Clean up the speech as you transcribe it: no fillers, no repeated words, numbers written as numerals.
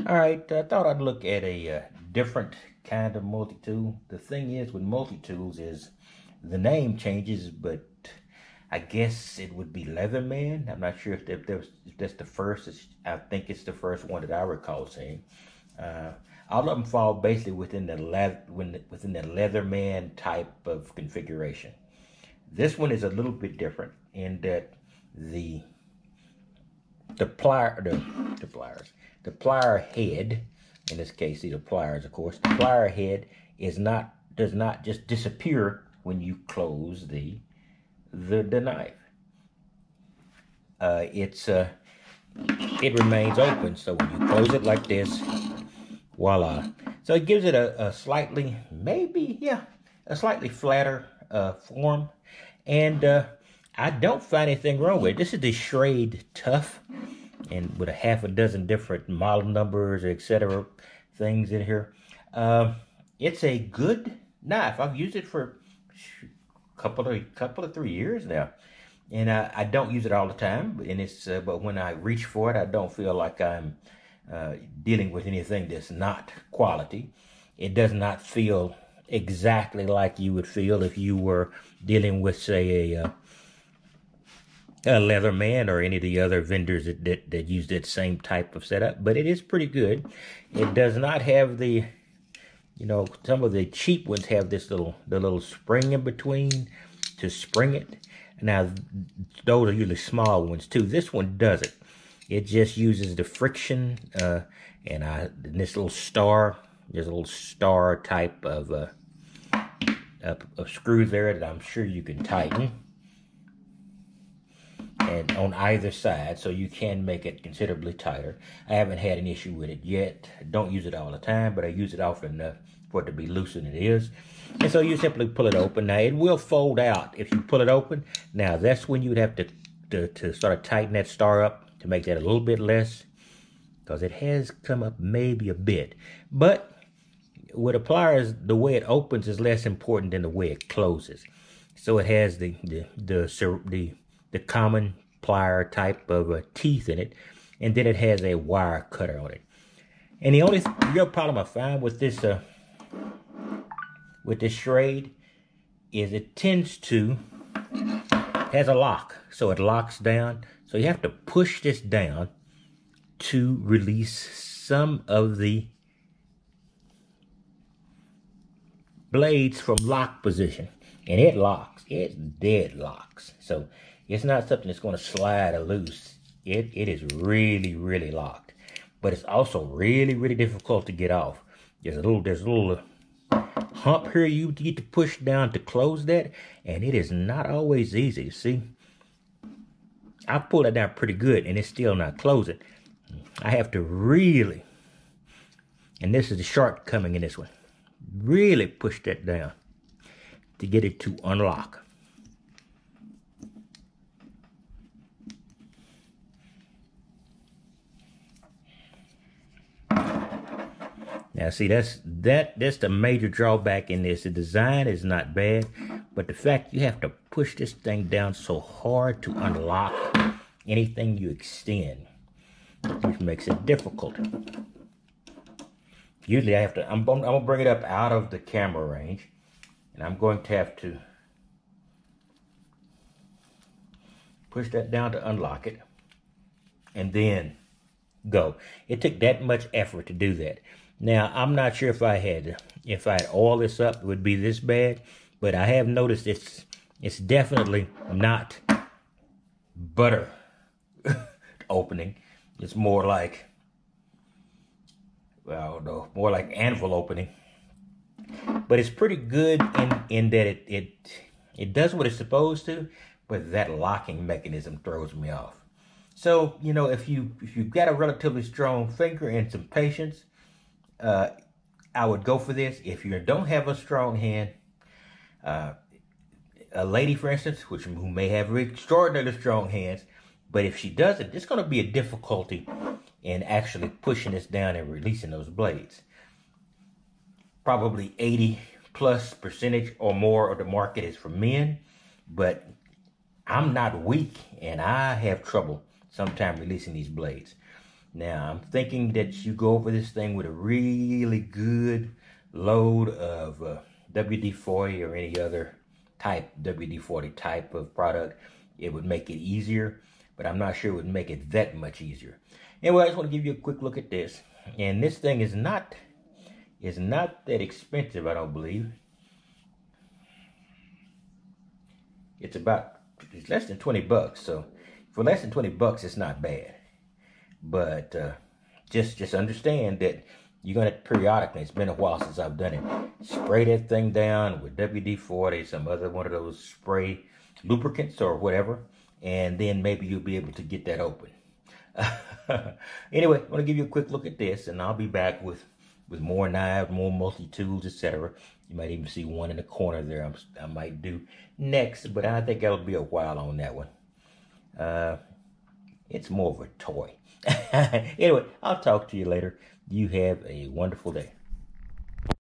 All right, I thought I'd look at a different kind of multi-tool. The thing is with multi-tools is the name changes, but I guess it would be Leatherman. I'm not sure if that's the first. I think it's the first one that I recall seeing. All of them fall basically within the Leatherman type of configuration. This one is a little bit different in that the plier head, in this case, the pliers, of course, the plier head does not just disappear when you close the knife. It remains open, so when you close it like this, voila. So it gives it a slightly flatter form, and I don't find anything wrong with it. This is the SCHRADE Tough, and with a half a dozen different model numbers, etc., things in here. It's a good knife. I've used it for a couple of 3 years now, and I don't use it all the time. And but when I reach for it, I don't feel like I'm dealing with anything that's not quality. It does not feel exactly like you would feel if you were dealing with, say, a Leatherman or any of the other vendors that use that same type of setup, but it is pretty good. It does not have the, some of the cheap ones have this little spring in between to spring it. Now, those are usually small ones too. This one doesn't. It just uses the friction, and this little star, there's a little star type of screw there that I'm sure you can tighten, and on either side, so you can make it considerably tighter. I haven't had an issue with it yet. I don't use it all the time, but I use it often enough for it to be looser than it is. And so you simply pull it open. Now, it will fold out if you pull it open. Now, that's when you would have to sort of tighten that star up to make that a little bit less, because it has come up maybe a bit. But with a pliers, the way it opens is less important than the way it closes. So it has the common plier type of teeth in it, and then it has a wire cutter on it. And the only real problem I find with this SCHRADE is it has a lock, so it locks down. So you have to push this down to release some of the blades from lock position, and it locks. It dead locks. So it's not something that's going to slide or loose. It is really, really locked, but it's also really, really difficult to get off. There's a little hump here you need to push down to close that, and it is not always easy. See, I pulled it down pretty good, and it's still not closing. I have to really, and this is the shortcoming in this one, really push that down to get it to unlock. Now, see, that's the major drawback in this. The design is not bad, but the fact you have to push this thing down so hard to unlock anything you extend, which makes it difficult. Usually I'm gonna bring it up out of the camera range, and I'm going to have to push that down to unlock it, and then go. It took that much effort to do that. Now, I'm not sure if I had oiled this up, it would be this bad, but I have noticed it's definitely not butter opening. It's more like, well, no, more like anvil opening. But it's pretty good in that it does what it's supposed to, but that locking mechanism throws me off. So, if you've got a relatively strong finger and some patience, I would go for this. If you don't have a strong hand, a lady, for instance, who may have extraordinarily strong hands, but if she doesn't, it's going to be a difficulty in actually pushing this down and releasing those blades. Probably 80+% or more of the market is for men, but I'm not weak, and I have trouble sometimes releasing these blades. Now, I'm thinking that you go over this thing with a really good load of WD-40 or any other type, WD-40 type of product. It would make it easier, but I'm not sure it would make it that much easier. Anyway, I just want to give you a quick look at this. And this thing is not that expensive, I don't believe. It's less than 20 bucks. So for less than 20 bucks, it's not bad. But just understand that you're going to periodically, it's been a while since I've done it, spray that thing down with WD-40, some other one of those spray lubricants or whatever, and then maybe you'll be able to get that open. Anyway, I want to give you a quick look at this, and I'll be back with more knives, more multi-tools, etc. You might even see one in the corner there I might do next, but I think that'll be a while on that one. It's more of a toy. Anyway, I'll talk to you later. You have a wonderful day.